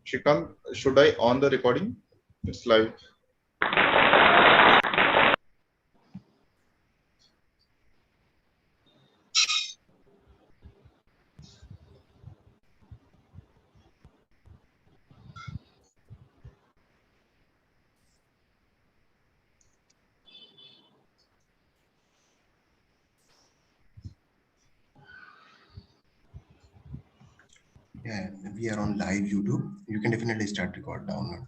Shrikant, should I on the recording? It's live. Yeah, we are on live YouTube. You can definitely start record download.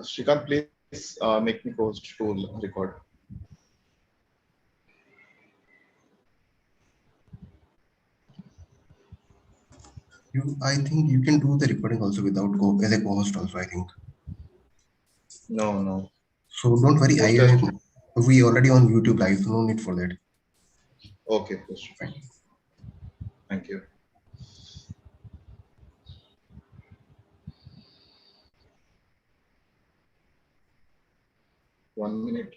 Shrikant, please make me host to record. I think you can do the recording also without as a co-host also, I think. No. So don't worry, Host we already on YouTube live, so no need for that. Okay, Fine. thank you. One minute.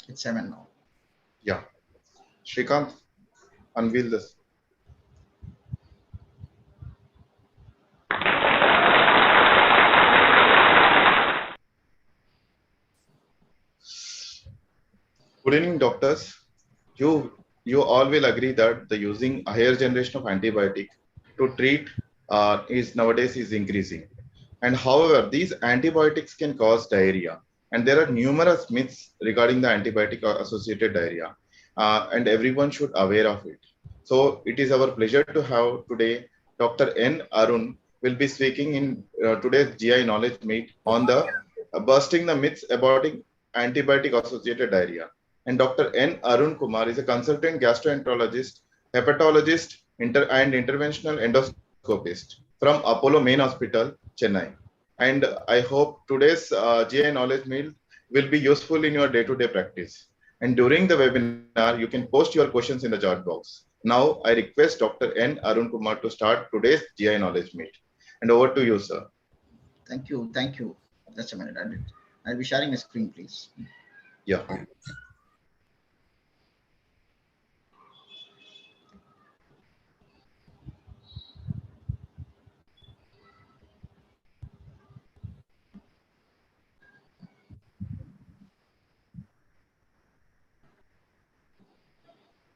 It's 7 now. Yeah. Shrikant, unveil this. Good evening, doctors. You all will agree that the using a higher generation of antibiotic to treat is nowadays is increasing. And however, these antibiotics can cause diarrhea. And there are numerous myths regarding the antibiotic associated diarrhea. And everyone should aware of it. So it is our pleasure to have today Dr. N. Arun will be speaking in today's GI Knowledge Meet on the busting the myths about antibiotic associated diarrhea. And Dr. N. Arun Kumar is a consultant gastroenterologist, hepatologist, and interventional endoscopist from Apollo Main Hospital, Chennai. And I hope today's GI knowledge meal will be useful in your day-to-day practice. And during the webinar, you can post your questions in the chat box. Now, I request Dr. N. Arun Kumar to start today's GI knowledge meet. And over to you, sir. Thank you. Just a minute. I'll be sharing my screen, please. Yeah.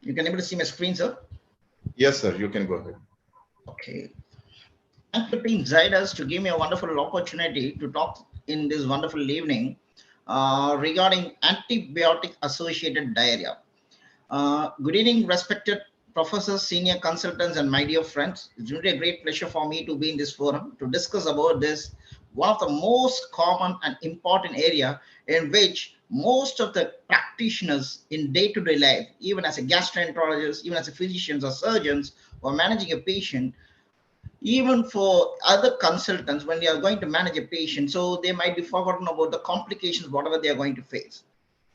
You can able to see my screen, sir? Yes, sir. You can go ahead. Okay. Thank you, Team Zydus, to give me a wonderful opportunity to talk in this wonderful evening regarding antibiotic-associated diarrhea. Good evening, respected professors, senior consultants, and my dear friends. It's really a great pleasure for me to be in this forum to discuss about this, one of the most common and important area in which most of the practitioners in day-to-day life, even as a gastroenterologist, even as a physicians or surgeons, or managing a patient, even for other consultants, when they are going to manage a patient, so they might be forgotten about the complications, whatever they are going to face.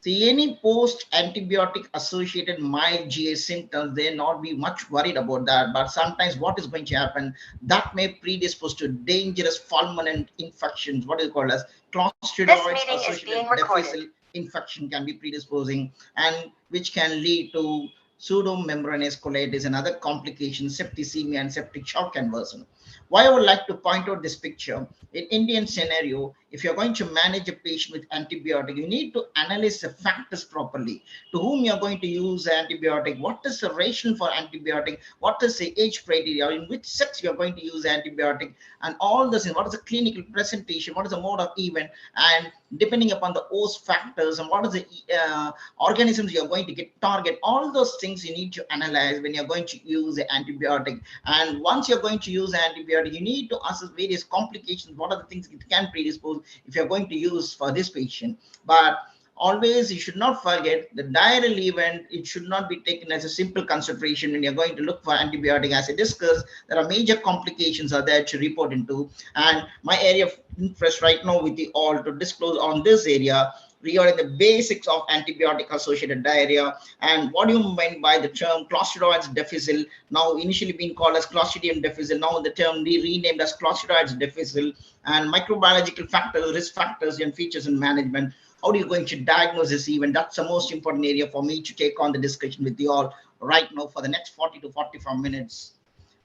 See, any post-antibiotic associated mild GA symptoms, they not be much worried about that. But sometimes what is going to happen, that may predispose to dangerous fulminant infections, what is called as Clostridium associated difficile infection can be predisposing, and which can lead to pseudomembranous colitis and other complications, septicemia and septic shock conversion. Why I would like to point out this picture, in Indian scenario, if you're going to manage a patient with antibiotic, you need to analyze the factors properly. To whom you're going to use antibiotic, what is the rationale for antibiotic, what is the age criteria, in which sex you're going to use antibiotic, and all this, what is the clinical presentation, what is the mode of event, and depending upon the host factors and what is the organisms you're going to get target, all those things you need to analyze when you're going to use the antibiotic. And once you're going to use antibiotic, you need to assess various complications, what are the things it can predispose if you're going to use for this patient. But always you should not forget the diarrheal event. It should not be taken as a simple consideration when you're going to look for antibiotic. As I discussed, there are major complications are there to report into, and my area of interest right now with you all to disclose on this area regarding the basics of antibiotic associated diarrhea and what do you mean by the term Clostridioides difficile, now initially being called as Clostridium difficile, now the term renamed as Clostridioides difficile, and microbiological factors, risk factors and features in management. How are you going to diagnose this event? That's the most important area for me to take on the discussion with you all right now for the next 40 to 45 minutes.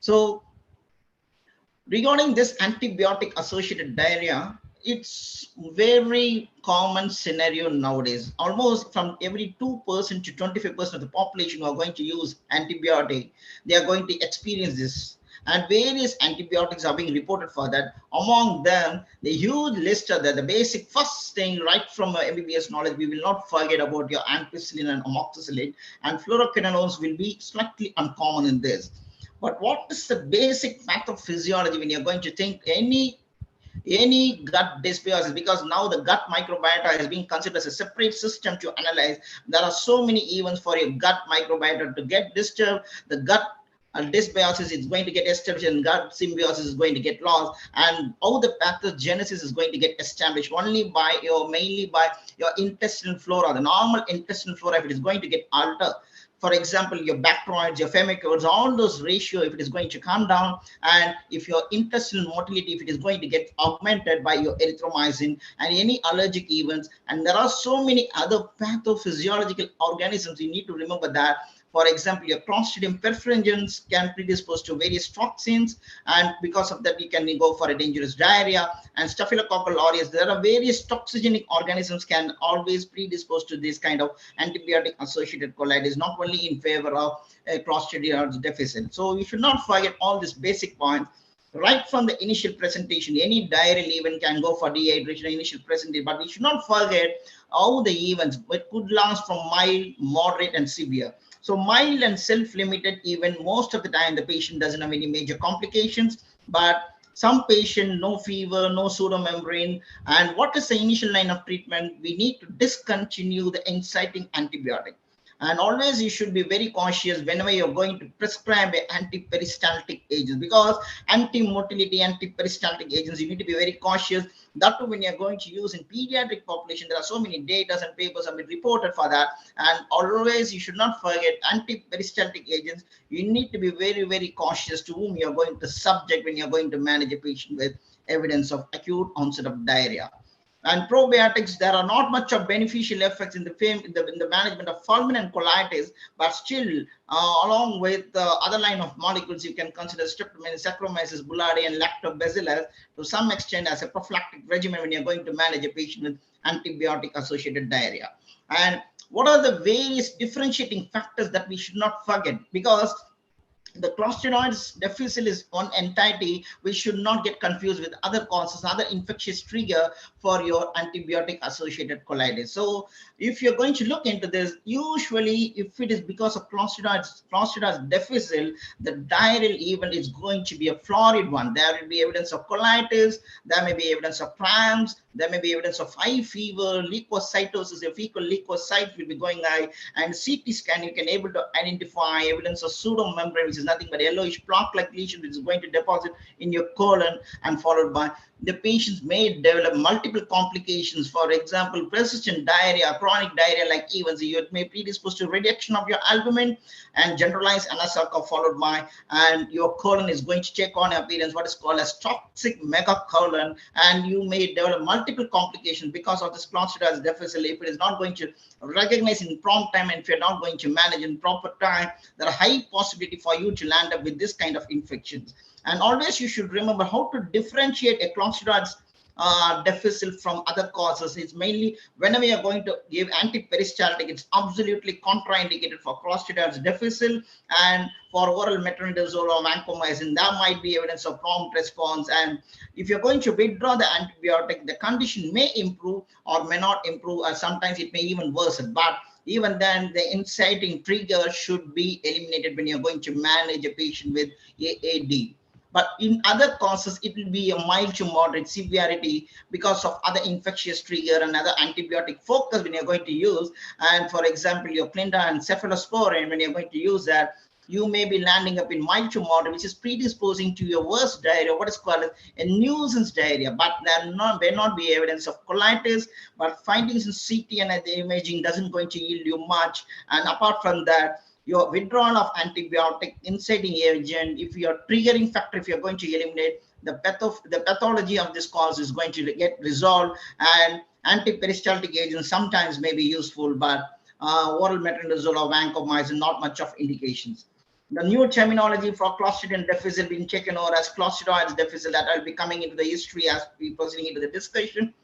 So regarding this antibiotic associated diarrhea, it's very common scenario nowadays. Almost from every 2% to 25% of the population who are going to use antibiotic, they are going to experience this. And various antibiotics are being reported for that. Among them, the huge list of the basic first thing right from MBBS knowledge, we will not forget about your ampicillin and amoxicillin, and fluoroquinolones will be slightly uncommon in this. But what is the basic pathophysiology when you're going to think any gut dysbiosis, because now the gut microbiota is being considered as a separate system to analyze. There are so many events for your gut microbiota to get disturbed. The gut dysbiosis is going to get established and gut symbiosis is going to get lost, and how the pathogenesis is going to get established only by mainly by your intestinal flora. The normal intestinal flora, if it is going to get altered, for example, your bacteroids, your firmicutes, all those ratio, if it is going to come down, and if your intestinal motility, if it is going to get augmented by your erythromycin and any allergic events, and there are so many other pathophysiological organisms, you need to remember that. For example, your Clostridium perfringens can predispose to various toxins, and because of that, you can go for a dangerous diarrhea. And Staphylococcal aureus, there are various toxigenic organisms can always predispose to this kind of antibiotic-associated colitis, not only in favor of Clostridioides difficile. So you should not forget all these basic points. Right from the initial presentation, any diarrheal event can go for dehydration initial presentation, but we should not forget how the events, it could last from mild, moderate, and severe. So mild and self-limited, even most of the time the patient doesn't have any major complications, but some patient, no fever, no pseudomembrane. And what is the initial line of treatment? We need to discontinue the inciting antibiotic. And always you should be very cautious whenever you're going to prescribe antiperistaltic agents, because anti-motility, antiperistaltic agents, you need to be very cautious. That too, when you're going to use in pediatric population, there are so many data and papers have been reported for that. And always you should not forget antiperistaltic agents. You need to be very, very cautious to whom you're going to subject when you're going to manage a patient with evidence of acute onset of diarrhea. And probiotics, there are not much of beneficial effects in the management of fulminant colitis, but still, along with the other line of molecules, you can consider streptomycin, Saccharomyces boulardii, and lactobacillus to some extent as a prophylactic regimen when you're going to manage a patient with antibiotic-associated diarrhea. And what are the various differentiating factors that we should not forget? Because the Clostridioides difficile is one entity which should not get confused with other causes, other infectious trigger for your antibiotic associated colitis. So if you're going to look into this, usually if it is because of Clostridioides difficile, the diarrheal event is going to be a florid one. There will be evidence of colitis, there may be evidence of cramps, there may be evidence of high fever, leukocytosis, your fecal leukocyte will be going high, and CT scan you can able to identify evidence of pseudomembrane, which is nothing but yellowish plaque-like lesion which is going to deposit in your colon, and followed by the patients may develop multiple complications. For example, persistent diarrhea, chronic diarrhea like events, you may predispose to reduction of your albumin and generalized anasarca, followed by, and your colon is going to take on appearance what is called as toxic megacolon, and you may develop multiple multiple complications because of this Clostridium difficile. If it is not going to recognize in prompt time, and if you're not going to manage in proper time, there are high possibility for you to land up with this kind of infections. And always you should remember how to differentiate a Clostridium difficile from other causes. It's mainly whenever you're going to give antiperistaltic, it's absolutely contraindicated for Clostridium difficile, and for oral metronidazole or vancomycin, there might be evidence of prompt response. And if you're going to withdraw the antibiotic, the condition may improve or may not improve, or sometimes it may even worsen. But even then, the inciting trigger should be eliminated when you're going to manage a patient with AAD. But in other causes, it will be a mild to moderate severity because of other infectious trigger and other antibiotic focus when you're going to use. And for example, your Clinda and cephalosporin, when you're going to use that, you may be landing up in mild to moderate, which is predisposing to your worst diarrhea, what is called a nuisance diarrhea. But there may not be evidence of colitis, but findings in CT and the imaging doesn't going to yield you much. And apart from that, your withdrawal of antibiotic inciting agent, if your triggering factor, if you're going to eliminate, the pathology of this cause is going to get resolved, and antiperistaltic agents sometimes may be useful, but oral metronidazole or vancomycin, not much of indications. The new terminology for Clostridium difficile being taken over as Clostridium difficile, that I'll be coming into the history as we proceeding into the discussion.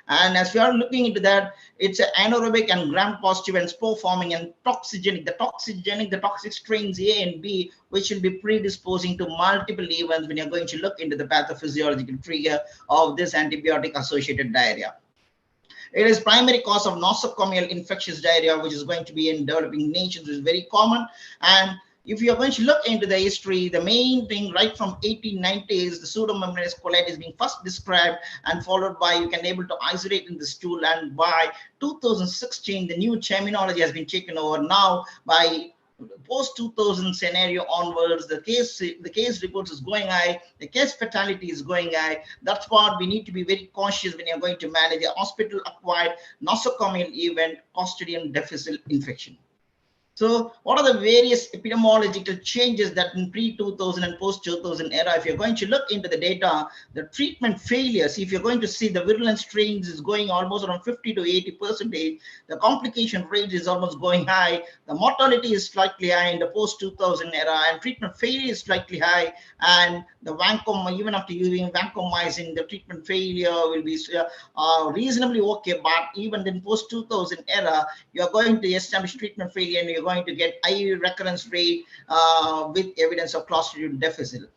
And as we are looking into that, it's an anaerobic and gram-positive and spore-forming and toxigenic. The toxic strains A and B, which will be predisposing to multiple events when you're going to look into the pathophysiological trigger of this antibiotic-associated diarrhea. It is primary cause of nosocomial infectious diarrhea, which is going to be in developing nations, is very common. And if you're going to look into the history, the main thing right from 1890s, the pseudomembranous colitis being first described and followed by you can able to isolate in the stool. And by 2016, the new terminology has been taken over. Now by post 2000 scenario onwards, the case reports is going high, the case fatality is going high. That's what we need to be very cautious when you're going to manage a hospital acquired nosocomial event, Clostridium difficile infection. So what are the various epidemiological changes that in pre-2000 and post-2000 era? If you're going to look into the data, the treatment failures, if you're going to see the virulent strains is going almost around 50 to 80%, the complication rate is almost going high, the mortality is slightly high in the post-2000 era, and treatment failure is slightly high, and the even after using vancomycin, the treatment failure will be reasonably okay, but even in post-2000 era, you're going to establish treatment failure and you're going to get high recurrence rate with evidence of Clostridium difficile.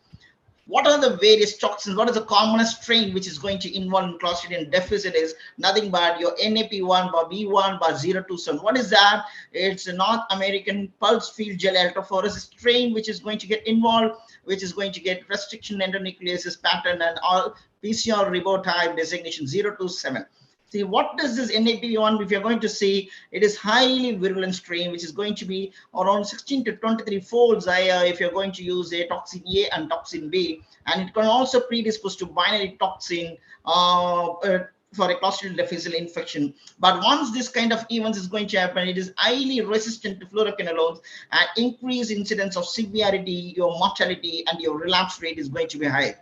What are the various toxins? What is the commonest strain which is going to involve in Clostridium difficile is nothing but your NAP1 by B1 by 027. What is that? It's a North American pulse field gel altophorus strain which is going to get involved, which is going to get restriction endonucleases pattern and all PCR ribotype designation 027. See, what does this NAP1, if you're going to see, it is highly virulent strain, which is going to be around 16 to 23 folds higher if you're going to use a toxin A and toxin B. And it can also predispose to binary toxin for a Clostridium difficile infection. But once this kind of events is going to happen, it is highly resistant to fluoroquinolones and increased incidence of severity, your mortality, and your relapse rate is going to be high.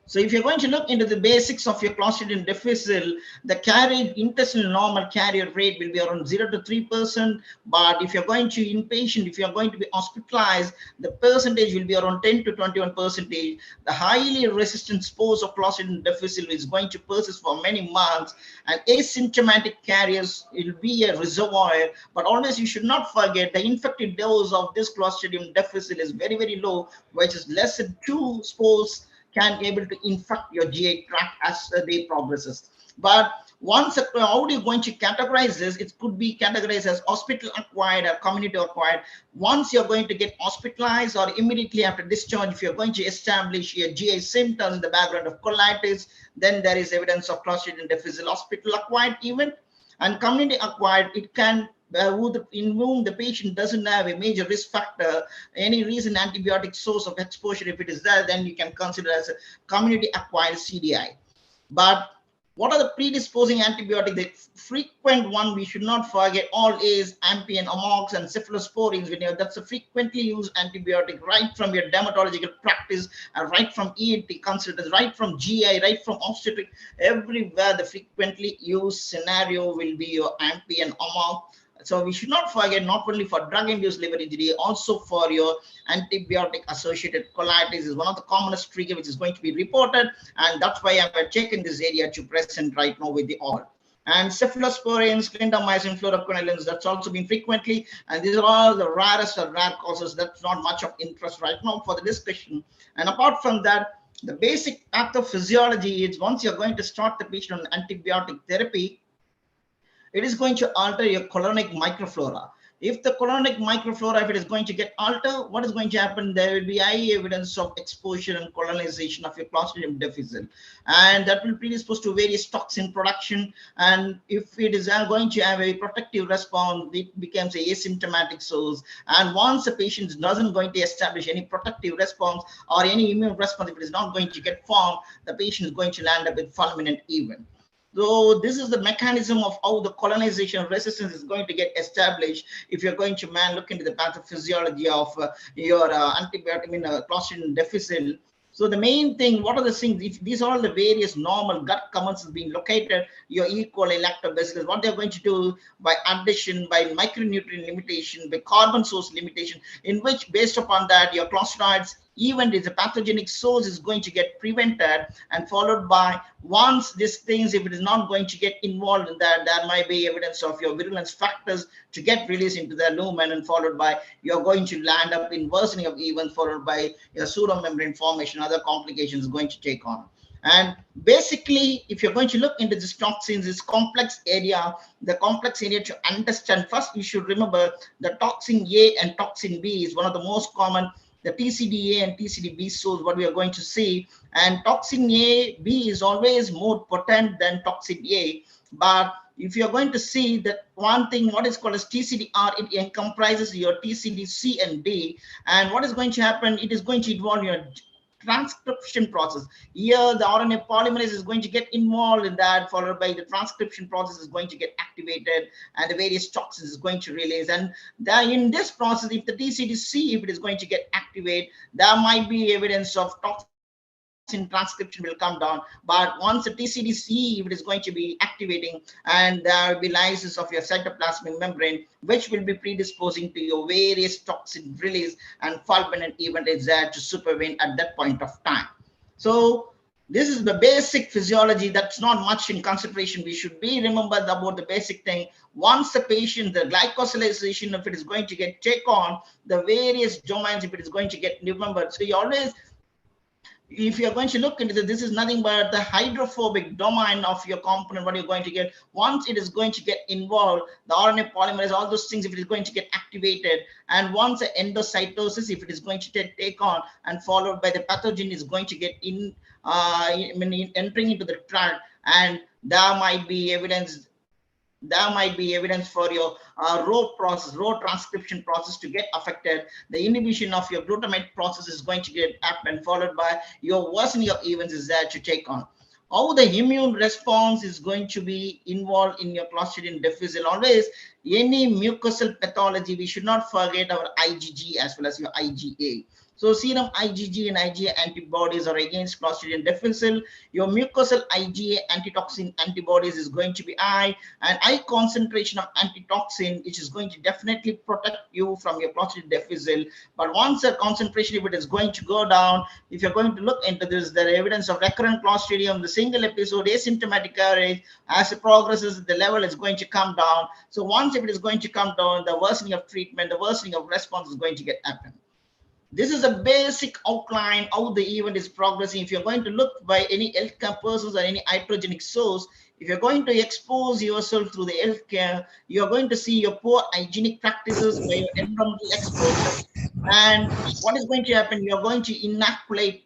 So if you're going to look into the basics of your Clostridium difficile, the intestinal normal carrier rate will be around 0 to 3%. But if you're going to inpatient, if you're going to be hospitalized, the percentage will be around 10 to 21%. The highly resistant spores of Clostridium difficile is going to persist for many months, and asymptomatic carriers will be a reservoir. But always you should not forget the infected dose of this Clostridium difficile is very, very low, which is less than 2 spores can be able to infect your GI tract as the day progresses. But once, how are you going to categorize this? It could be categorized as hospital acquired or community acquired. Once you're going to get hospitalized or immediately after discharge, if you're going to establish your GI symptoms in the background of colitis, then there is evidence of Clostridium difficile hospital acquired event. And community acquired, it can in whom the patient doesn't have a major risk factor, any recent antibiotic source of exposure, if it is there, then you can consider as a community acquired CDI. But What are the predisposing antibiotics? The frequent one we should not forget all is Ampion, Amox, and cephalosporins. That's a frequently used antibiotic right from your dermatological practice, and right from ENT consultants, right from GI, right from obstetric. Everywhere the frequently used scenario will be your Ampion, Amox. So we should not forget, not only for drug-induced liver injury, also for your antibiotic-associated colitis is one of the commonest trigger which is going to be reported, and that's why I'm checking this area to present right now with the all. And cephalosporins, clindamycin, fluoroquinolones, that's also been frequently, and these are all the rarest of rare causes. That's not much of interest right now for the discussion. And apart from that, the basic pathophysiology is once you're going to start the patient on antibiotic therapy, it is going to alter your colonic microflora. If the colonic microflora, if it is going to get altered, what is going to happen? There will be high evidence of exposure and colonization of your Clostridium difficile, and that will predispose to various toxin production. And if it is going to have a protective response, it becomes a asymptomatic source. And once the patient doesn't going to establish any protective response or any immune response, if it is not going to get formed, the patient is going to land up with fulminant event. So this is the mechanism of how the colonization resistance is going to get established. If you're going to look into the pathophysiology of your antibiotic, Clostridium difficile. So the main thing, what are the things? If these are all the various normal gut commands being located, your E. coli, lactobacillus, what they're going to do by addition, by micronutrient limitation, by carbon source limitation, in which based upon that your Clostridiums even if the pathogenic source is going to get prevented, and followed by once these things, if it is not going to get involved in that, there might be evidence of your virulence factors to get released into the lumen, and followed by you're going to land up in worsening of events, followed by your pseudomembrane formation, other complications going to take on. And basically, if you're going to look into these toxins, this complex area, the complex area to understand, first you should remember the toxin A and toxin B is one of the most common, the TCDA and TCDB source, what we are going to see. And toxin A, B is always more potent than toxin A. But if you're going to see that one thing, what is called as TCDR, it comprises your TCDC and D. And what is going to happen, it is going to involve your transcription process. Here, the RNA polymerase is going to get involved in that, followed by the transcription process is going to get activated, and the various toxins is going to release. And in this process, if the TCDC, if it is going to get activated, there might be evidence of toxin transcription will come down. But once the TCDC, if it is going to be activating, and there will be lysis of your cytoplasmic membrane, which will be predisposing to your various toxin release, and fulminant event is there to supervene at that point of time. So this is the basic physiology. That's not much in consideration. We should be remembered about the basic thing. Once the patient, the glycosylation, if it is going to get take on the various domains, if it is going to get remembered. So you always, if you're going to look into this is nothing but the hydrophobic domain of your component, what you're going to get. Once it is going to get involved, the RNA polymerase, all those things, if it is going to get activated, and once the endocytosis, if it is going to take on, and followed by the pathogen is going to get in, entering into the tract, and there might be evidence for your Rho transcription process to get affected. The inhibition of your glutamate process is going to get happen, followed by your worsening of events is there to take on. How the immune response is going to be involved in your Clostridium difficile. Always, any mucosal pathology, we should not forget our IgG as well as your IgA. So serum IgG and IgA antibodies are against Clostridium difficile. Your mucosal IgA antitoxin antibodies is going to be high, and high concentration of antitoxin, which is going to definitely protect you from your Clostridium difficile. But once the concentration, if it is going to go down, if you're going to look into this, there is evidence of recurrent Clostridium, the single episode, asymptomatic coverage. As it progresses, the level is going to come down. So once if it is going to come down, the worsening of treatment, the worsening of response is going to get happen. This is a basic outline how the event is progressing. If you're going to look by any healthcare persons or any iatrogenic source, if you're going to expose yourself through the healthcare, you're going to see your poor hygienic practices by your environmental exposure. And what is going to happen? You're going to inoculate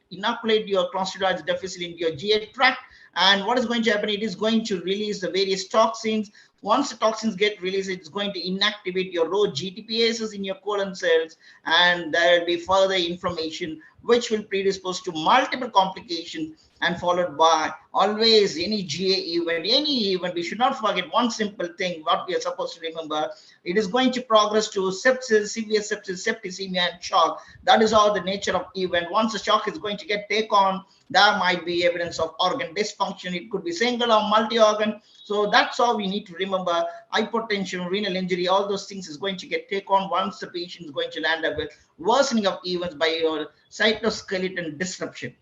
your Clostridium difficile into your GI tract. And what is going to happen? It is going to release the various toxins. Once the toxins get released, it's going to inactivate your raw GTPases in your colon cells, and there will be further inflammation, which will predispose to multiple complications, and followed by always any GA event, any event. We should not forget one simple thing, what we are supposed to remember. It is going to progress to sepsis, severe sepsis, septicemia, and shock. That is all the nature of event. Once the shock is going to get take on, there might be evidence of organ dysfunction. It could be single or multi-organ. So that's all we need to remember. Hypertension, renal injury, all those things is going to get take on once the patient is going to land up with worsening of events by your cytoskeleton disruption.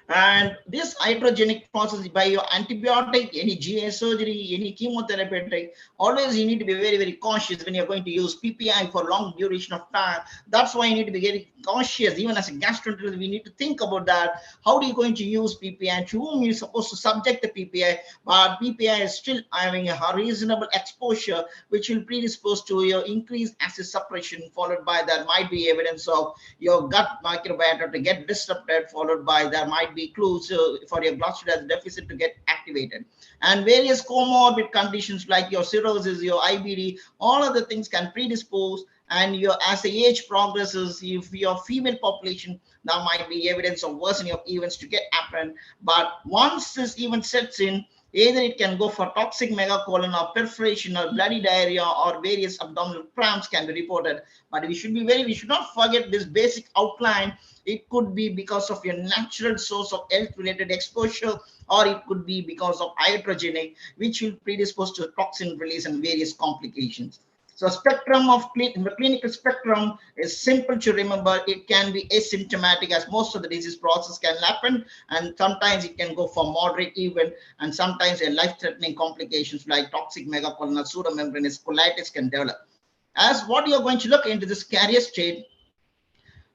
And this iatrogenic process by your antibiotic, any GA surgery, any chemotherapeutic, always you need to be very, very cautious when you're going to use PPI for long duration of time. That's why you need to be very cautious. Even as a gastroenterologist, we need to think about that. How are you going to use PPI? To whom you're supposed to subject the PPI? But PPI is still having a reasonable exposure, which will predispose to your increased acid suppression, followed by there might be evidence of your gut microbiota to get disrupted, followed by there might be clues for your glucosidase deficit to get activated, and various comorbid conditions like your cirrhosis, your IBD, all of the things can predispose. And your as the age progresses, if your female population, there might be evidence of worsening of events to get happen. But once this event sets in, either it can go for toxic megacolon or perforation or bloody diarrhea or various abdominal cramps can be reported. But we should not forget this basic outline. It could be because of your natural source of health-related exposure, or it could be because of iatrogenic, which will predispose to toxin release and various complications. So spectrum of the clinical spectrum is simple to remember. It can be asymptomatic, as most of the disease process can happen, and sometimes it can go for moderate even, and sometimes a life-threatening complications like toxic megacolon or pseudomembranous colitis can develop. As what you're going to look into this carrier state,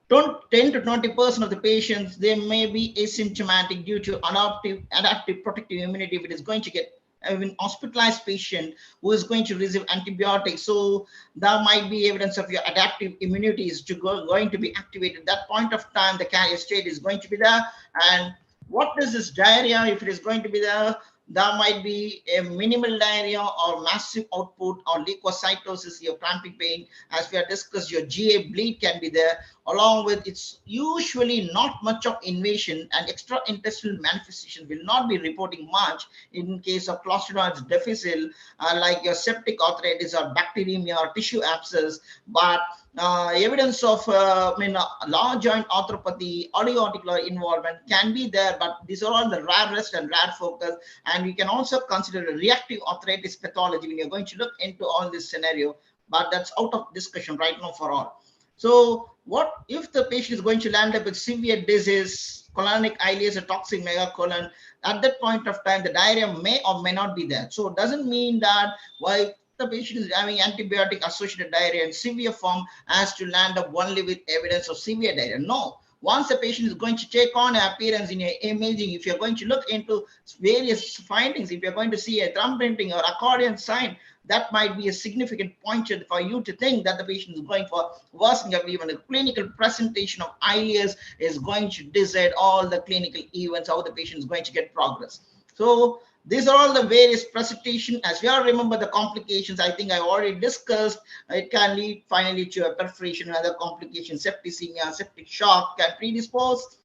10 to 20% of the patients, they may be asymptomatic due to adaptive protective immunity. If it is going to get an hospitalized patient who is going to receive antibiotics, so there might be evidence of your adaptive immunity is going to be activated. At that point of time, the carrier state is going to be there. And what is this diarrhea? If it is going to be there, there might be a minimal diarrhea or massive output or leukocytosis, your cramping pain. As we have discussed, your GA bleed can be there, along with it's usually not much of invasion, and extra-intestinal manifestation will not be reporting much in case of Clostridium difficile, like your septic arthritis or bacteremia or tissue abscess. But evidence of large joint arthropathy, audioarticular involvement can be there, but these are all the rarest and rare focus. And we can also consider a reactive arthritis pathology when you're going to look into all this scenario, but that's out of discussion right now for all. So what if the patient is going to land up with severe disease, colonic ileus, a toxic megacolon? At that point of time, the diarrhea may or may not be there. So it doesn't mean that why the patient is having antibiotic associated diarrhea in severe form has to land up only with evidence of severe diarrhea. No. Once the patient is going to take on an appearance in your imaging, if you're going to look into various findings, if you're going to see a thumb printing or accordion sign, that might be a significant pointer for you to think that the patient is going for worsening of even a clinical presentation of ileus is going to decide all the clinical events, how the patient is going to get progress. So these are all the various presentation. As we all remember the complications, I think I already discussed. It can lead finally to a perforation and other complications, septicemia, septic shock can predispose.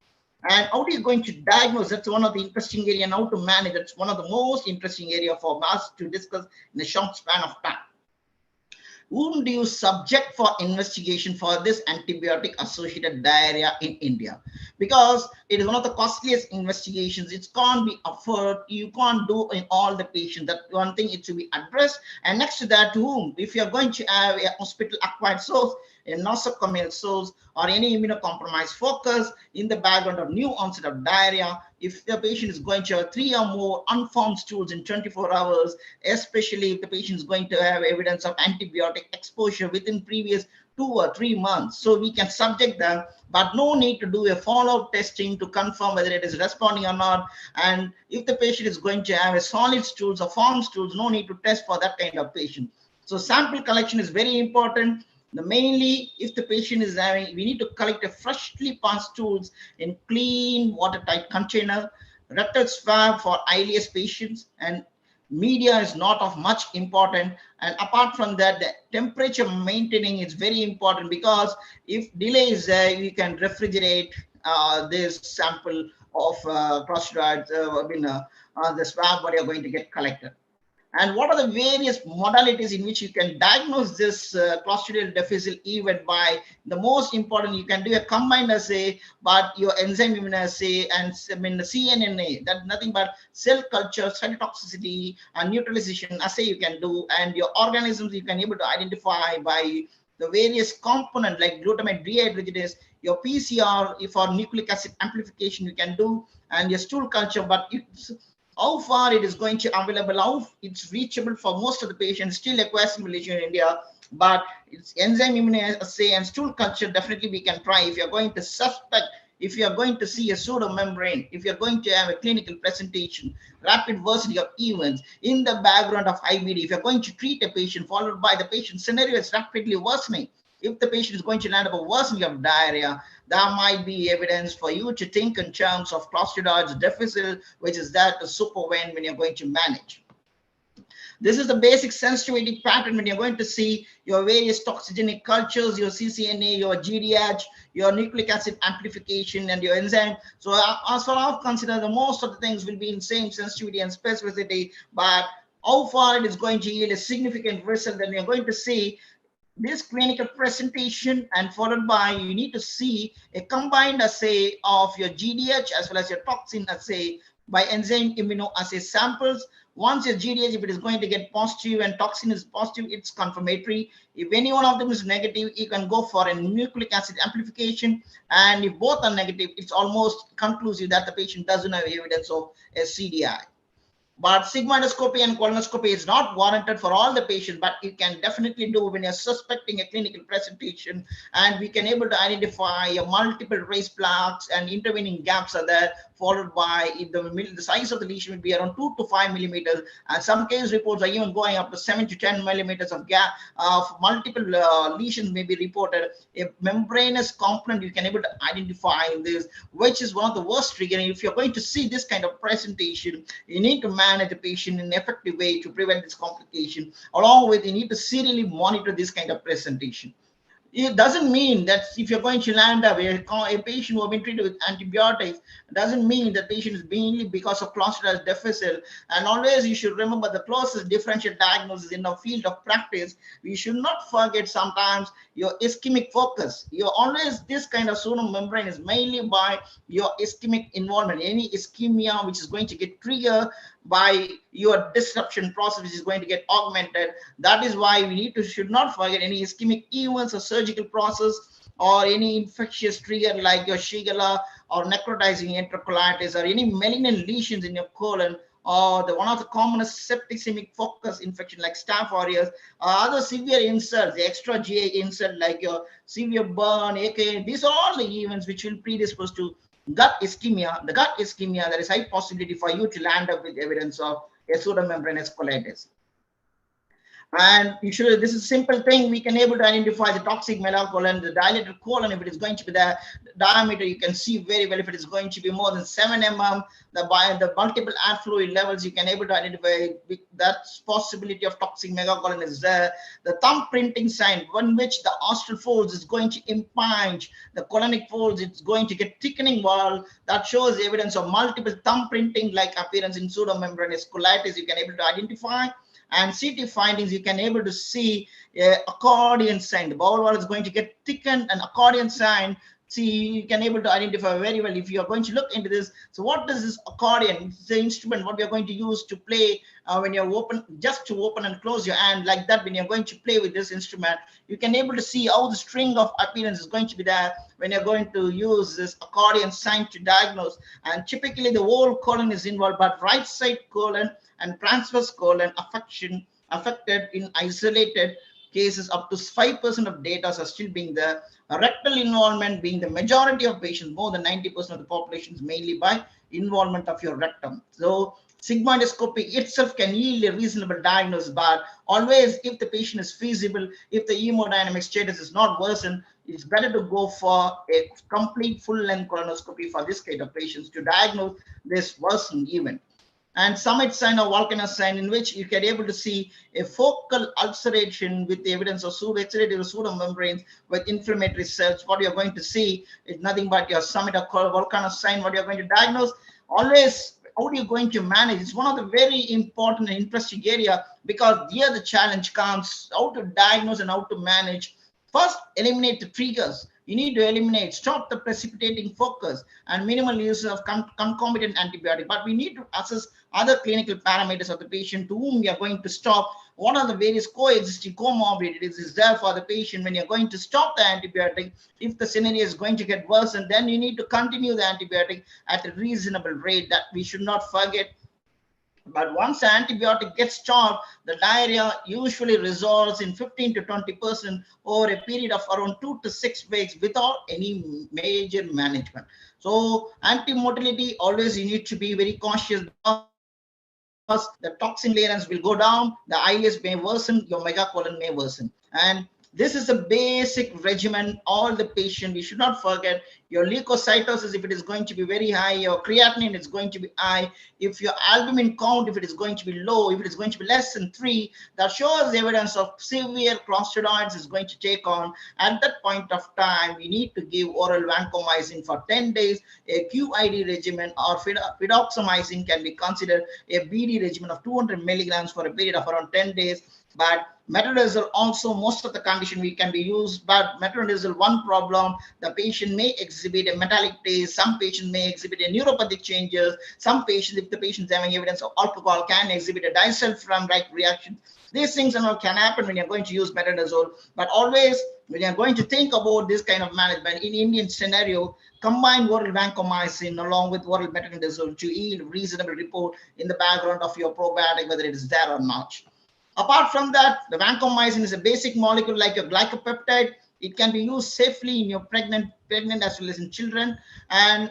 And how are you going to diagnose? That's one of the interesting area, and how to manage. That's one of the most interesting area for us to discuss in a short span of time. Whom do you subject for investigation for this antibiotic associated diarrhea in India? Because it is one of the costliest investigations. It can't be afforded. You can't do in all the patients. That one thing it should be addressed. And next to that, whom, if you're going to have a hospital acquired source, a nosocomial source, or any immunocompromised focus in the background of new onset of diarrhea, if the patient is going to have 3 or more unformed stools in 24 hours, especially if the patient is going to have evidence of antibiotic exposure within previous 2 or 3 months. So we can subject them, but no need to do a follow-up testing to confirm whether it is responding or not. And if the patient is going to have a solid stools or formed stools, no need to test for that kind of patient. So sample collection is very important. Mainly, if the patient is having, we need to collect a freshly passed stools in clean, watertight container, rectal swab for ileus patients, and Media is not of much important, and apart from that, the temperature maintaining is very important, because if delay is there, you can refrigerate this sample of clostridials, the swab what you're going to get collected. And what are the various modalities in which you can diagnose this Clostridial difficile event by? The most important, you can do a combined assay, but your enzyme immunoassay and the CNNA, that's nothing but cell culture, cytotoxicity, and neutralization assay you can do, and your organisms you can able to identify by the various component like glutamate dehydrogenase, your PCR for nucleic acid amplification you can do, and your stool culture. But it's how far it is going to available, how it's reachable for most of the patients, still a question in India. But it's enzyme immunoassay and stool culture, definitely we can try. If you're going to suspect, if you're going to see a pseudomembrane, if you're going to have a clinical presentation, rapid worsening of events in the background of IBD, if you're going to treat a patient followed by the patient scenario is rapidly worsening, if the patient is going to land up a worsening of diarrhea, there might be evidence for you to think in terms of Clostridioides difficile, which is that the supervein when you're going to manage. This is the basic sensitivity pattern when you're going to see your various toxigenic cultures, your CCNA, your GDH, your nucleic acid amplification, and your enzyme. So as far as I consider, the most of the things will be in same sensitivity and specificity, but how far it is going to yield a significant result, then you're going to see this clinical presentation, and followed by you need to see a combined assay of your GDH as well as your toxin assay by enzyme immunoassay samples. Once your GDH, if it is going to get positive and toxin is positive, it's confirmatory. If any one of them is negative, you can go for a nucleic acid amplification, and if both are negative, it's almost conclusive that the patient doesn't have evidence of a CDI. But sigmoidoscopy and colonoscopy is not warranted for all the patients, but you can definitely do when you're suspecting a clinical presentation, and we can able to identify a multiple raised plaques and intervening gaps are there, followed by the size of the lesion will be around 2 to 5 millimeters, and some case reports are even going up to 7 to 10 millimeters of gap of multiple lesions may be reported. A membranous component you can able to identify in this, which is one of the worst triggering. If you're going to see this kind of presentation, you need to manage the patient in an effective way to prevent this complication. Along with, you need to serially monitor this kind of presentation. It doesn't mean that if you're going to land up a patient who have been treated with antibiotics, doesn't mean that patient is mainly because of Clostridioides difficile. And always you should remember the closest differential diagnosis in the field of practice. We should not forget sometimes your ischemic focus. You're always, this kind of pseudomembrane is mainly by your ischemic involvement, any ischemia which is going to get triggered by your disruption process, which is going to get augmented. That is why we need to should not forget any ischemic events or surgical process or any infectious trigger like your Shigella or necrotizing enterocolitis or any malignant lesions in your colon, or the one of the commonest septicemic focus infection like Staph aureus, or other severe insults, the extra GI insult like your severe burn, AK. These are all the events which will predispose to gut ischemia. The gut ischemia, there is high possibility for you to land up with evidence of a pseudomembranous colitis. And you should, this is a simple thing, we can able to identify the toxic megacolon, the dilated colon. If it is going to be the diameter, you can see very well. If it is going to be more than 7 mm, the multiple air fluid levels, you can able to identify that possibility of toxic megacolon is there. The thumb printing sign, one which the ostral folds is going to impinge the colonic folds, it's going to get thickening wall, that shows evidence of multiple thumb printing like appearance in pseudomembranous colitis, you can able to identify. And CT findings, you can able to see accordion sign. The bowel wall is going to get thickened, and accordion sign. See, you can able to identify very well if you are going to look into this. So what is this accordion? It's the instrument what we are going to use to play when you're open, just to open and close your hand like that. When you're going to play with this instrument, you can able to see how the string of appearance is going to be there when you're going to use this accordion sign to diagnose. And typically the whole colon is involved, but right side colon and transverse colon affected in isolated cases. Up to 5% of data are still being there. Rectal involvement being the majority of patients, more than 90% of the population is mainly by involvement of your rectum. So sigmoidoscopy itself can yield a reasonable diagnosis, but always if the patient is feasible, if the hemodynamic status is not worsened, it's better to go for a complete full-length colonoscopy for this kind of patients to diagnose this worsening event. and summit sign or volcanoes sign, in which you can able to see a focal ulceration with the evidence of exudative pseudomembranes with inflammatory cells. What you're going to see is nothing but your summit or volcanoes sign. What you're going to diagnose, always how are you going to manage? It's one of the very important and interesting area, because here the challenge comes how to diagnose and how to manage. First, eliminate the triggers. You need to eliminate, stop the precipitating focus, and minimal use of concomitant antibiotic. But we need to assess other clinical parameters of the patient to whom we are going to stop. What are the various coexisting comorbidities is there for the patient when you're going to stop the antibiotic? If the scenario is going to get worse, and then you need to continue the antibiotic at a reasonable rate. That we should not forget. But once the antibiotic gets stopped, the diarrhea usually resolves in 15 to 20% over a period of around 2 to 6 weeks without any major management. So anti-motility, always you need to be very cautious, because the toxin clearance will go down, the ileus may worsen, your megacolon may worsen. And this is a basic regimen. All the patient, we should not forget your leukocytosis, if it is going to be very high, your creatinine is going to be high, if your albumin count, if it is going to be low, if it is going to be less than 3, that shows evidence of severe clostridoids is going to take on. At that point of time, we need to give oral vancomycin for 10 days. A QID regimen or fidaxomicin can be considered a BD regimen of 200 milligrams for a period of around 10 days. But metronidazole also, most of the condition we can be used, but metronidazole, one problem, the patient may exhibit a metallic taste, some patients may exhibit a neuropathic changes, some patients, if the patient is having evidence of alcohol, can exhibit a disulfiram-like reaction. These things and all can happen when you're going to use metronidazole. But always, when you're going to think about this kind of management in Indian scenario, combine oral vancomycin along with oral metronidazole to yield reasonable report in the background of your probiotic, whether it is there or not. Apart from that, the vancomycin is a basic molecule like a glycopeptide. It can be used safely in your pregnant as well as in children. And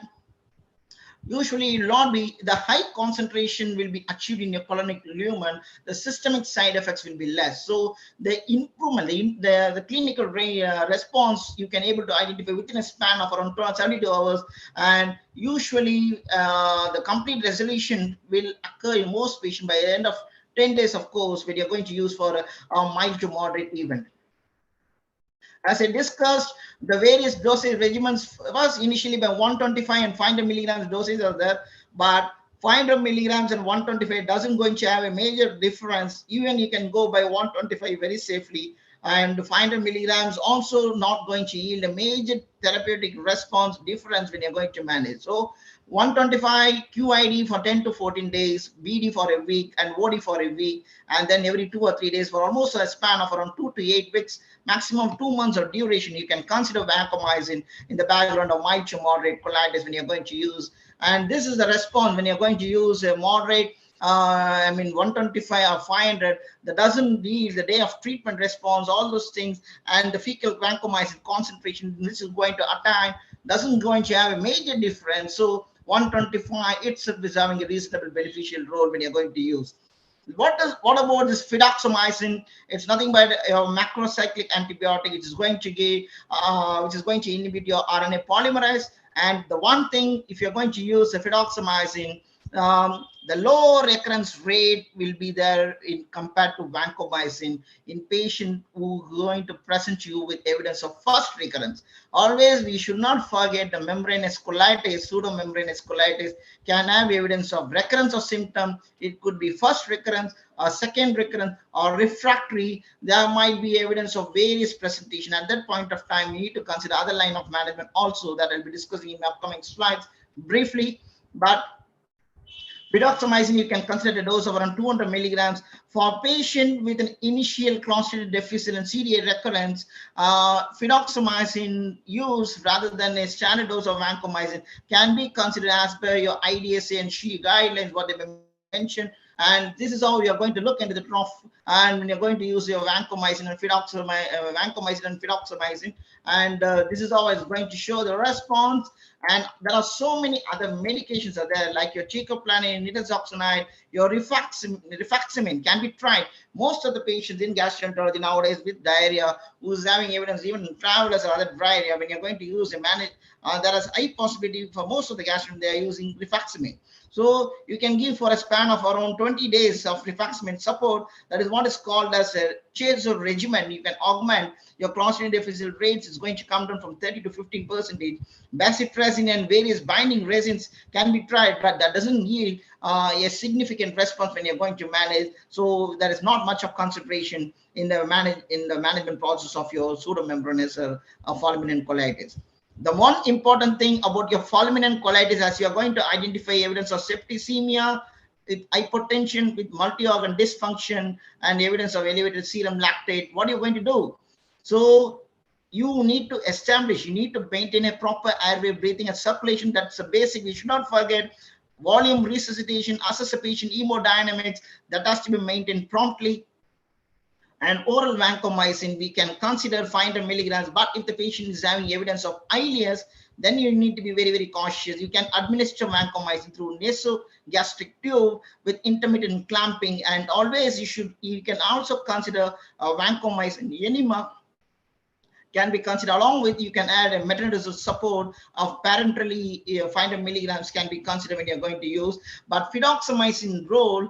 usually the high concentration will be achieved in your colonic lumen. The systemic side effects will be less. So the improvement, the clinical response, you can able to identify within a span of around 72 hours. And usually the complete resolution will occur in most patients by the end of 10 days, of course, when you're going to use for a mild to moderate event. As I discussed, the various dosage regimens was initially by 125 and 500 milligrams doses are there, but 500 milligrams and 125 doesn't going to have a major difference. Even you can go by 125 very safely, and 500 milligrams also not going to yield a major therapeutic response difference when you're going to manage. So 125 QID for 10 to 14 days, BD for a week, and OD for a week, and then every 2 or 3 days for almost a span of around 2 to 8 weeks, maximum 2 months of duration. You can consider vancomycin in the background of mild to moderate colitis when you're going to use. And this is the response when you're going to use a moderate 125 or 500, that doesn't yield the day of treatment response, all those things, and the fecal vancomycin concentration, this is going to attack, doesn't going to have a major difference. So 125 itself is having a reasonable beneficial role when you're going to use. What about this fidaxomicin? It's nothing but a macrocyclic antibiotic, which is going to give, which is going to inhibit your RNA polymerase. And the one thing, if you're going to use the fidaxomicin, the low recurrence rate will be there in compared to vancomycin in patient who are going to present you with evidence of first recurrence. Always, we should not forget the membranous colitis, pseudomembranous colitis can have evidence of recurrence of symptom. It could be first recurrence or second recurrence or refractory. There might be evidence of various presentation. At that point of time, you need to consider other line of management also that I'll be discussing in upcoming slides briefly. But fidaxomicin, you can consider a dose of around 200 milligrams for patient with an initial clostridial deficit and CDA recurrence. Fidaxomicin use rather than a standard dose of vancomycin can be considered as per your IDSA and SHEA guidelines, what they mentioned. And this is how we are going to look into the trough. And when you're going to use your vancomycin and fidaxomicin, and this is how it's going to show the response. And there are so many other medications are there, like your teicoplanin, nitazoxanide, your rifaximin can be tried. Most of the patients in gastroenterology nowadays with diarrhea, who's having evidence even in travelers or other dry area, when you're going to use a manage, there is high possibility for most of the gastroenterology they are using rifaximin. So you can give for a span of around 20 days of rifaximin support. That is what is called as a chaser regimen. You can augment your Clostridium difficile rates. Is going to come down from 30 to 15%. Bacitracin and various binding resins can be tried, but that doesn't yield a significant response when you're going to manage. So there is not much of concentration in the management process of your pseudomembranous fulminant colitis. The one important thing about your fulminant colitis, as you are going to identify evidence of septicemia, with hypertension, with multi-organ dysfunction, and evidence of elevated serum lactate, what are you going to do? So you need to establish, you need to maintain a proper airway breathing and circulation. That's a basic. We should not forget volume resuscitation, assess a patient hemodynamics, that has to be maintained promptly. And oral vancomycin, we can consider 500 milligrams, but if the patient is having evidence of ileus, then you need to be very, very cautious. You can administer vancomycin through nasogastric tube with intermittent clamping, and always you can also consider vancomycin enema can be considered. Along with, you can add a metronidazole support of parenterally 500 milligrams can be considered when you're going to use. But fidaxomicin role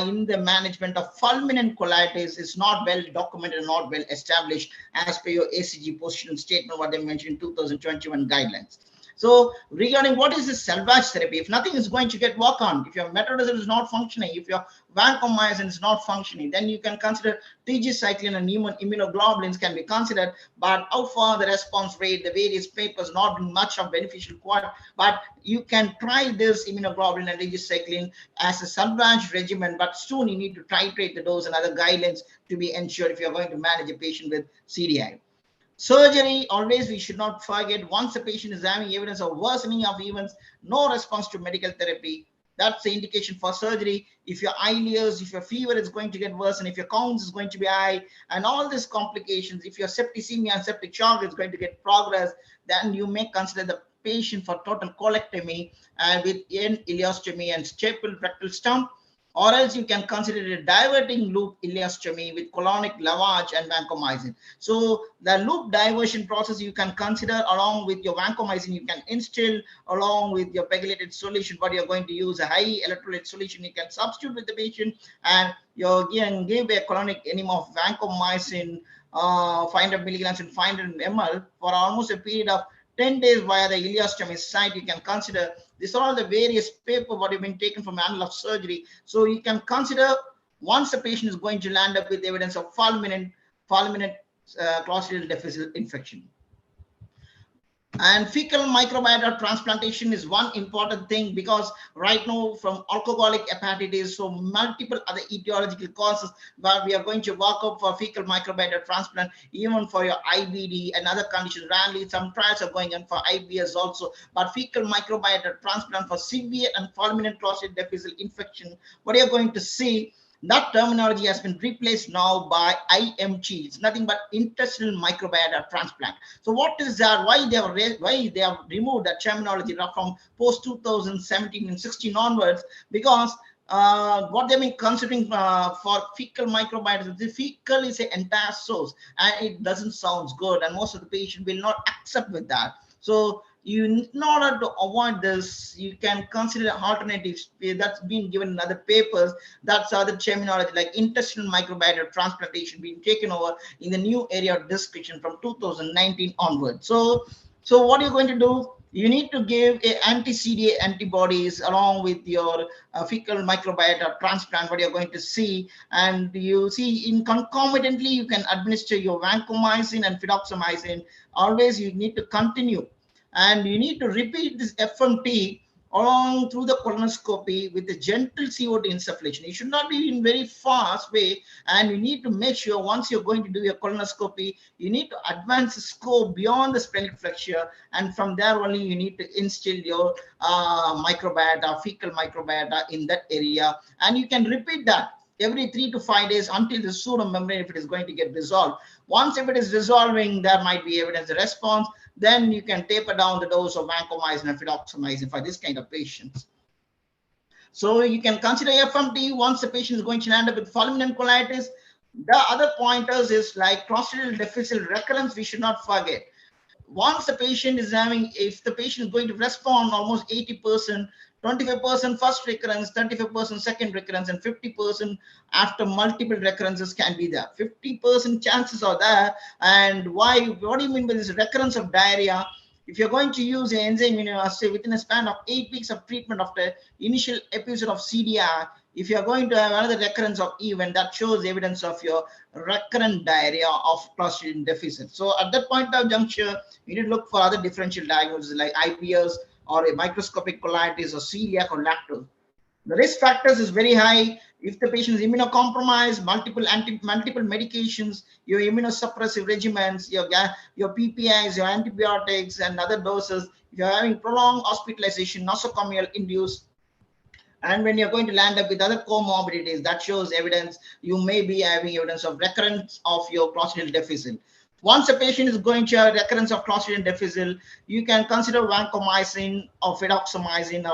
in the management of fulminant colitis is not well documented and not well established as per your ACG position statement, what they mentioned in 2021 guidelines. So regarding what is the salvage therapy, if nothing is going to get work on, if your metronidazole is not functioning, if your vancomycin is not functioning, then you can consider tigecycline and immunoglobulins can be considered. But how far the response rate, the various papers not been much of beneficial quad, but you can try this immunoglobulin and tigecycline as a salvage regimen, but soon you need to titrate the dose and other guidelines to be ensured if you're going to manage a patient with CDI. Surgery, always we should not forget, once a patient is having evidence of worsening of events, no response to medical therapy, that's the indication for surgery. If your ileus, if your fever is going to get worse, and if your counts is going to be high, and all these complications, if your septicemia and septic shock is going to get progress, then you may consider the patient for total colectomy with an ileostomy and staple rectal stump. Or else you can consider a diverting loop ileostomy with colonic lavage and vancomycin. So the loop diversion process you can consider along with your vancomycin. You can instill along with your pegylated solution, but you're going to use a high electrolyte solution. You can substitute with the patient, and you can give a colonic enema of vancomycin 500 milligrams and 500 ml for almost a period of 10 days via the ileostomy site. You can consider these are all the various paper what have been taken from Annal of Surgery. So you can consider once the patient is going to land up with evidence of fulminant Clostridial difficile infection. And fecal microbiota transplantation is one important thing, because right now from alcoholic hepatitis, so multiple other etiological causes, but we are going to work up for fecal microbiota transplant, even for your IBD and other conditions. Rarely, some trials are going on for IBS also, but fecal microbiota transplant for severe and fulminant Clostridial difficile infection, what you're going to see, that terminology has been replaced now by IMG. It's nothing but intestinal microbiota transplant. So what is that? Why they have removed that terminology from post 2017 and 16 onwards? Because what they've been considering for fecal microbiota, the fecal is an entire source, and it doesn't sound good, and most of the patient will not accept with that. So in order to avoid this, you can consider alternatives that's been given in other papers. That's other terminology like intestinal microbiota transplantation being taken over in the new area of discussion from 2019 onward. So what you're going to do, you need to give a anti-CDA antibodies along with your fecal microbiota transplant, what you're going to see. And you see in concomitantly, you can administer your vancomycin and fidaxomicin. Always you need to continue. And you need to repeat this FMT along through the colonoscopy with a gentle CO2 insufflation. You should not be in very fast way, and you need to make sure once you're going to do your colonoscopy, you need to advance the scope beyond the splenic flexure, and from there only you need to instill your microbiota, fecal microbiota in that area, and you can repeat that every 3 to 5 days until the pseudomembrane, if it is going to get dissolved. Once if it is dissolving, there might be evidence of response. Then you can taper down the dose of vancomycin and fidaxomicin for this kind of patients. So you can consider FMT once the patient is going to end up with fulminant colitis. The other pointers is like Clostridial difficile recurrence, we should not forget. Once the patient is having, if the patient is going to respond almost 80% 25% first recurrence, 35% second recurrence, and 50% after multiple recurrences can be there. 50% chances are there. And why? What do you mean by this recurrence of diarrhea? If you're going to use an enzyme immunoassay within a span of 8 weeks of treatment after initial episode of CDI, if you're going to have another recurrence of event, that shows evidence of your recurrent diarrhea of Clostridium difficile. So at that point of juncture, you need to look for other differential diagnoses like IBS or a microscopic colitis or celiac or lactose. The risk factors is very high. If the patient is immunocompromised, multiple medications, your immunosuppressive regimens, your PPIs, your antibiotics, and other doses. If you're having prolonged hospitalization, nosocomial induced, and when you're going to land up with other comorbidities, that shows evidence you may be having evidence of recurrence of your Clostridium difficile. Once a patient is going to have recurrence of Clostridium difficile, you can consider vancomycin or fidaxomicin,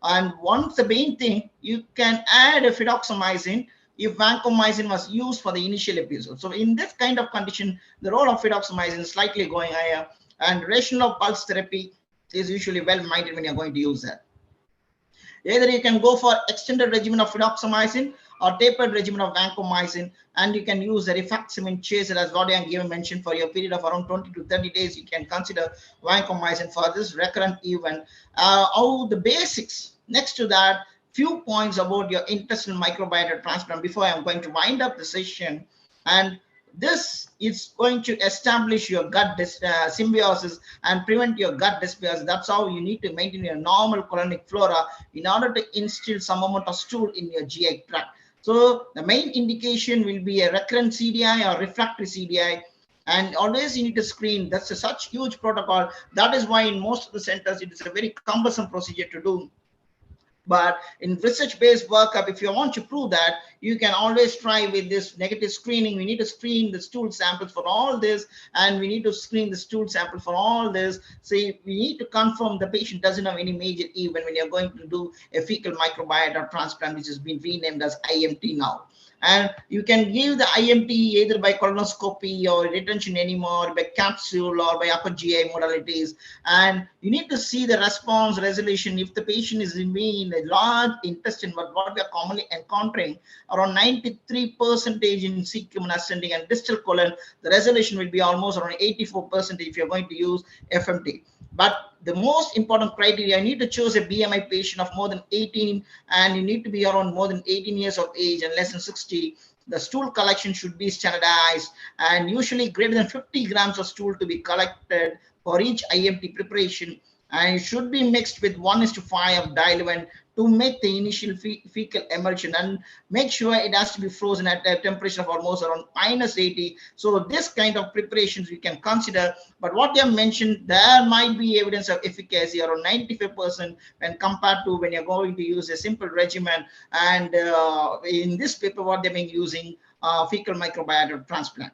and once the main thing, you can add a fidaxomicin if vancomycin was used for the initial episode. So in this kind of condition, the role of fidaxomicin is slightly going higher, and rational pulse therapy is usually well minded when you're going to use that. Either you can go for extended regimen of fidaxomicin or tapered regimen of vancomycin, and you can use the rifaximin chaser as what I have mentioned for your period of around 20 to 30 days. You can consider vancomycin for this recurrent event. The basics. Next to that, few points about your intestinal microbiota transplant before I'm going to wind up the session. And this is going to establish your gut symbiosis and prevent your gut dysbiosis. That's how you need to maintain your normal colonic flora in order to instill some amount of stool in your GI tract. So the main indication will be a recurrent CDI or refractory CDI. And always you need to screen. That's such huge protocol. That is why in most of the centers, it is a very cumbersome procedure to do. But in research-based workup, if you want to prove that, you can always try with this negative screening. We need to screen the stool samples for all this, and we need to screen the stool sample for all this. So we need to confirm the patient doesn't have any major event when you're going to do a fecal microbiota transplant, which has been renamed as IMT now. And you can give the IMT either by colonoscopy or retention enema, by capsule or by upper GI modalities. And you need to see the response resolution. If the patient is in a large intestine, but what we are commonly encountering, around 93% in cecum ascending and distal colon, the resolution will be almost around 84% if you're going to use FMT. But the most important criteria, you need to choose a BMI patient of more than 18, and you need to be around more than 18 years of age and less than 60. The stool collection should be standardized, and usually greater than 50 grams of stool to be collected for each IMT preparation. And it should be mixed with 1:5 of diluent to make the initial fecal emulsion, and make sure it has to be frozen at a temperature of almost around -80. So this kind of preparations we can consider. But what they have mentioned, there might be evidence of efficacy around 95% when compared to when you're going to use a simple regimen. And in this paper, what they've been using fecal microbiota transplant.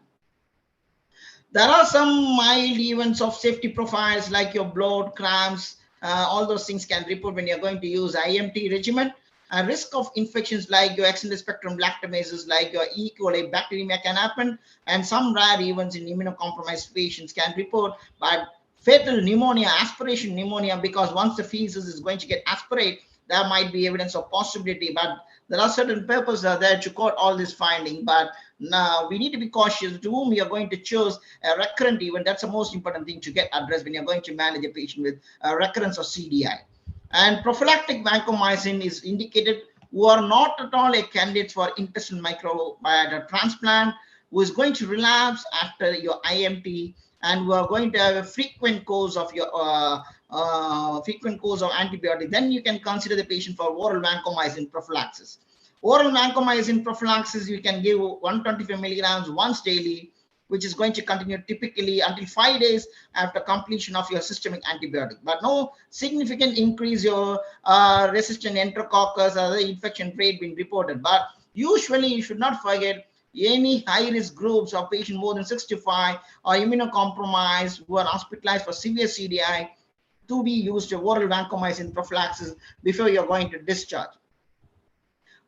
There are some mild events of safety profiles like your bloat, cramps, all those things can report when you're going to use IMT regimen. Risk of infections like your extended spectrum lactomases, like your E. coli bacteremia can happen, and some rare events in immunocompromised patients can report. But fatal pneumonia, aspiration pneumonia, because once the feces is going to get aspirate, there might be evidence of possibility. But there are certain papers that are there to quote all this finding. But now we need to be cautious to whom we are going to choose a recurrent event. That's the most important thing to get addressed when you're going to manage a patient with a recurrence of CDI. And prophylactic vancomycin is indicated who are not at all a candidate for intestinal microbiota transplant, who is going to relapse after your IMT, and who are going to have a frequent course of your antibiotic. Then you can consider the patient for oral vancomycin prophylaxis. Oral vancomycin prophylaxis, you can give 125 milligrams once daily, which is going to continue typically until 5 days after completion of your systemic antibiotic. But no significant increase your resistant enterococcus or the infection rate being reported. But usually you should not forget any high-risk groups of patients more than 65 or immunocompromised who are hospitalized for severe CDI to be used oral vancomycin prophylaxis before you're going to discharge.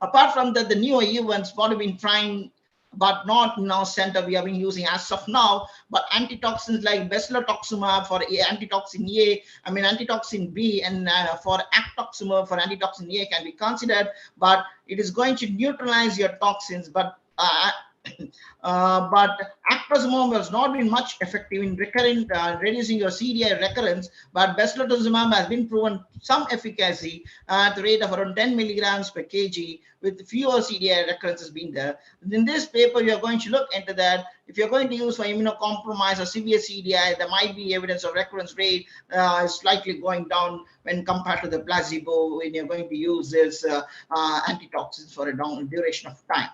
Apart from that, the new events, what we've been trying but not now center we have been using as of now. But antitoxins like besilotoxumab for antitoxin A, I mean antitoxin B, and for actoxumab for antitoxin A can be considered, but it is going to neutralize your toxins. But actosumab has not been much effective in reducing your CDI recurrence, but besilotoxumab has been proven some efficacy at the rate of around 10 milligrams per kg, with fewer CDI recurrences being there. In this paper, you are going to look into that. If you're going to use for immunocompromised or severe CDI, there might be evidence of recurrence rate slightly going down when compared to the placebo when you're going to use this antitoxins for a long duration of time.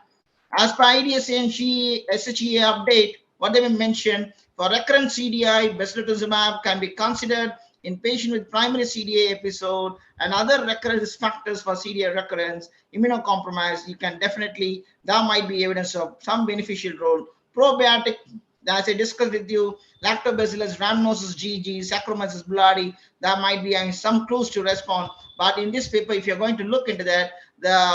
As per IDSA SHEA update, what they mentioned, for recurrent CDI, besilotoxumab can be considered in patient with primary CDA episode and other recurrence factors for CDA recurrence, immunocompromised. You can definitely, there might be evidence of some beneficial role. Probiotic, as I discussed with you, Lactobacillus rhamnosus GG, Saccharomyces boulardii, there might be some clues to respond. But in this paper, if you're going to look into that,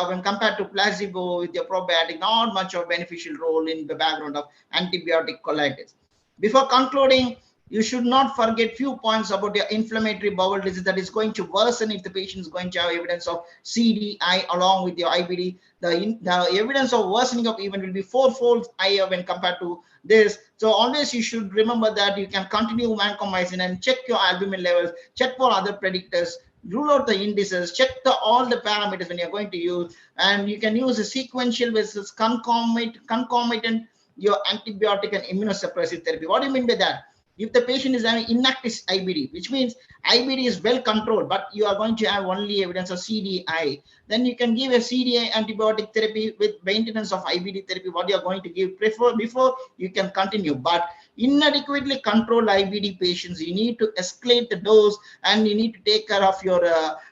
when compared to placebo with your probiotic, not much of beneficial role in the background of antibiotic colitis. Before concluding, you should not forget few points about your inflammatory bowel disease that is going to worsen if the patient is going to have evidence of CDI along with your IBD. The evidence of worsening of event will be fourfold higher when compared to this. So always you should remember that you can continue vancomycin and check your albumin levels, check for other predictors, rule out the indices, check all the parameters when you're going to use, and you can use a sequential versus concomitant your antibiotic and immunosuppressive therapy. What do you mean by that? If the patient is having inactive IBD, which means IBD is well controlled, but you are going to have only evidence of CDI, then you can give a CDI antibiotic therapy with maintenance of IBD therapy, what you are going to give before you can continue. But inadequately controlled IBD patients, you need to escalate the dose and you need to take care of your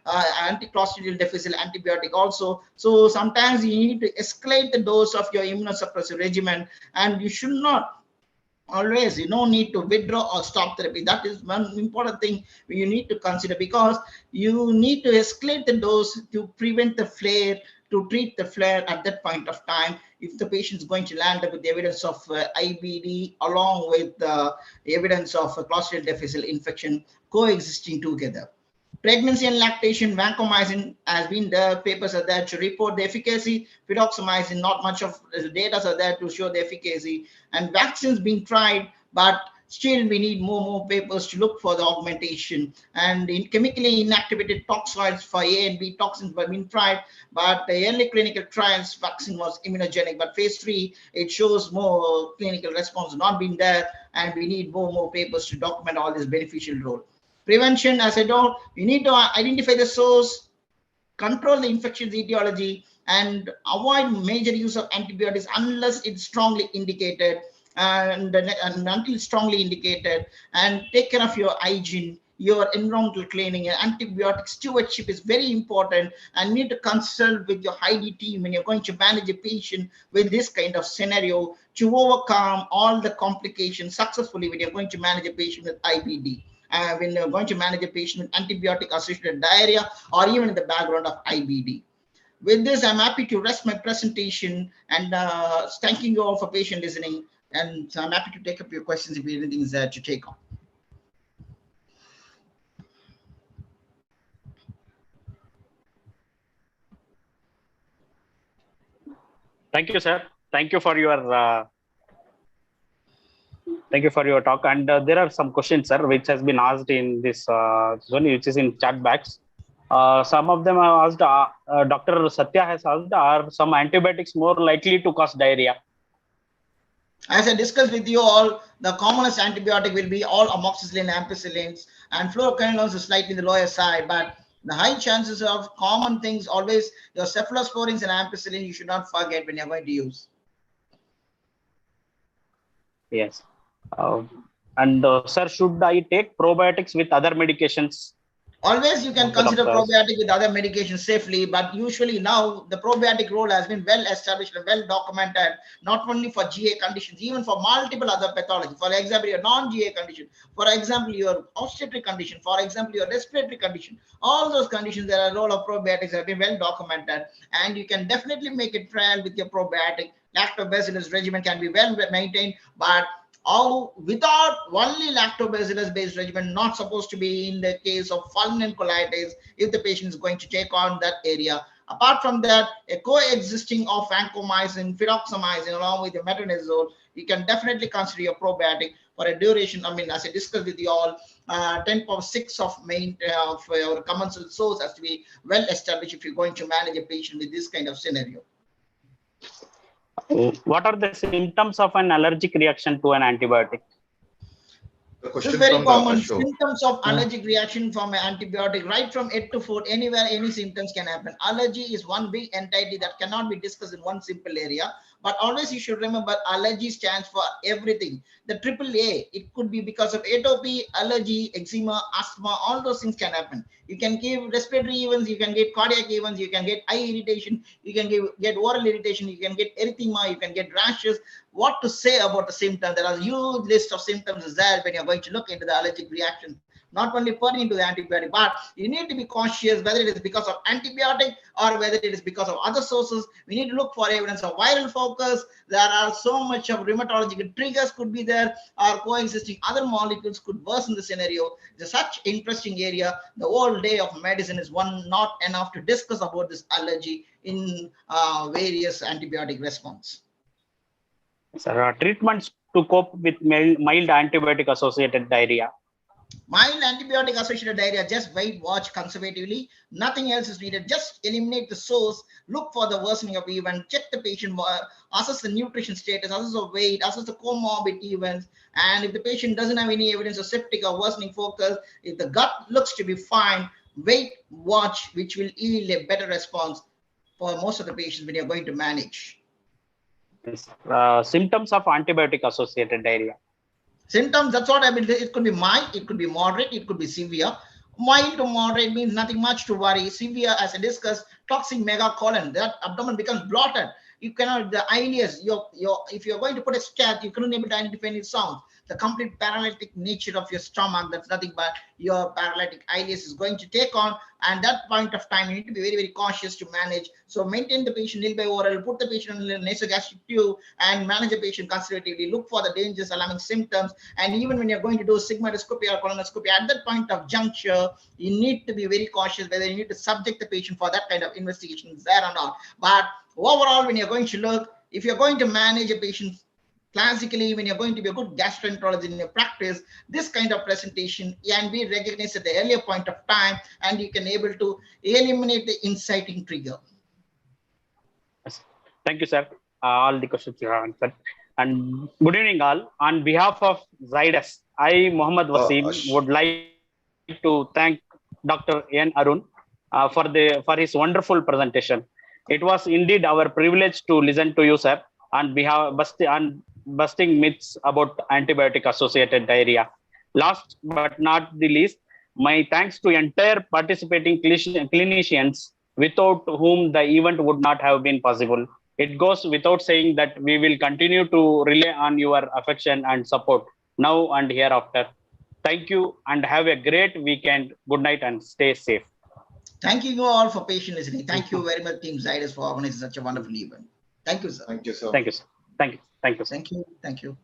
anticlostridial difficile antibiotic also. So sometimes you need to escalate the dose of your immunosuppressive regimen, and you should not always, you don't need to withdraw or stop therapy. That is one important thing you need to consider, because you need to escalate the dose to prevent the flare, to treat the flare at that point of time if the patient is going to land up with the evidence of IBD along with the evidence of Clostridial difficile infection coexisting together. Pregnancy and lactation, vancomycin has been, the papers are there to report the efficacy. Fidaxomicin, not much of the data are there to show the efficacy. And vaccines being tried, but still we need more papers to look for the augmentation. And in chemically inactivated toxoids for A and B toxins were being tried, but the early clinical trials, vaccine was immunogenic. But phase 3, it shows more clinical response not being there, and we need more papers to document all this beneficial role. Prevention, as I know, you need to identify the source, control the infection's etiology, and avoid major use of antibiotics unless it's strongly indicated, and until it's strongly indicated, and take care of your hygiene, your environmental cleaning. And antibiotic stewardship is very important, and need to consult with your ID team when you're going to manage a patient with this kind of scenario to overcome all the complications successfully when you're going to manage a patient with IBD. When you're going to manage a patient with antibiotic-associated diarrhea, or even in the background of IBD. With this, I'm happy to rest my presentation, and thanking you all for patient listening. And so I'm happy to take up your questions if anything is there to take on. Thank you, sir. Thank you for your talk. And there are some questions, sir, which has been asked in this zone, which is in chat box. Some of them are asked. Dr. Satya has asked: are some antibiotics more likely to cause diarrhea? As I discussed with you all, the commonest antibiotic will be all amoxicillin, ampicillins, and fluoroquinolones is slightly the lower side. But the high chances of common things, always your cephalosporins and ampicillin, you should not forget when you're going to use. Yes. And sir, should I take probiotics with other medications? Always you can consider probiotic with other medications safely, but usually now the probiotic role has been well established and well documented, not only for GA conditions, even for multiple other pathologies. For example, your non-GA condition, for example, your obstetric condition, for example, your respiratory condition, all those conditions, there are role of probiotics have been well documented, and you can definitely make a trial with your probiotic lactobacillus regimen can be well maintained, but all without only lactobacillus based regimen, not supposed to be in the case of fulminant colitis if the patient is going to take on that area. Apart from that, a coexisting of vancomycin, fidaxomicin along with the metronidazole, you can definitely consider your probiotic for a duration. I mean, as I discussed with you all, 10^6 of main of your commensal source has to be well established if you're going to manage a patient with this kind of scenario. What are the symptoms of an allergic reaction to an antibiotic? The This is question very from the common. Ashok. Symptoms of allergic reaction from an antibiotic, right from head to foot, anywhere, any symptoms can happen. Allergy is one big entity that cannot be discussed in one simple area. But always you should remember, allergy stands for everything. The AAA, it could be because of atopy, allergy, eczema, asthma, all those things can happen. You can give respiratory events, you can get cardiac events, you can get eye irritation, you can get oral irritation, you can get erythema, you can get rashes. What to say about the symptoms? There are a huge list of symptoms is there when you're going to look into the allergic reactions, not only pertaining to the antibiotic, but you need to be cautious whether it is because of antibiotic or whether it is because of other sources. We need to look for evidence of viral focus. There are so much of rheumatological triggers could be there, or coexisting other molecules could worsen the scenario. It's such interesting area. The whole day of medicine is one not enough to discuss about this allergy in various antibiotic response. Sir, treatments to cope with mild antibiotic associated diarrhea. Mild antibiotic associated diarrhea, just wait, watch conservatively. Nothing else is needed. Just eliminate the source, look for the worsening of event, check the patient, assess the nutrition status, assess the weight, assess the comorbid events. And if the patient doesn't have any evidence of septic or worsening focus, if the gut looks to be fine, wait, watch, which will yield a better response for most of the patients when you're going to manage. Symptoms of antibiotic associated diarrhea. Symptoms, that's what I mean. It could be mild, it could be moderate, it could be severe. Mild to moderate means nothing much to worry. Severe, as I discussed, toxic megacolon, that abdomen becomes bloated. You cannot, the ileus, if you're going to put a scat, you couldn't able to identify any sounds. The complete paralytic nature of your stomach, that's nothing but your paralytic ileus is going to take on. And that point of time, you need to be very, very cautious to manage. So maintain the patient nil by oral, put the patient on a nasogastric tube and manage the patient conservatively. Look for the dangerous alarming symptoms. And even when you're going to do sigmoidoscopy or colonoscopy, at that point of juncture, you need to be very cautious whether you need to subject the patient for that kind of investigations there or not. But overall, when you're going to look, if you're going to manage a patient classically, when you're going to be a good gastroenterologist in your practice, this kind of presentation can be recognized at the earlier point of time, and you can able to eliminate the inciting trigger. Yes. Thank you, sir. All the questions you have answered. And good evening, all. On behalf of Zydus, I, Mohammad Wasim, would like to thank Dr. N. Arun for his wonderful presentation. It was indeed our privilege to listen to you, sir, and busting myths about antibiotic-associated diarrhea. Last but not the least, my thanks to entire participating clinicians without whom the event would not have been possible. It goes without saying that we will continue to rely on your affection and support now and hereafter. Thank you and have a great weekend. Good night and stay safe. Thank you all for patient listening. Thank you very much, Team Zydus, for organizing such a wonderful event. Thank you, sir. Thank you, sir. Thank you, sir. Thank you. Thank you, sir. Thank you. Thank you.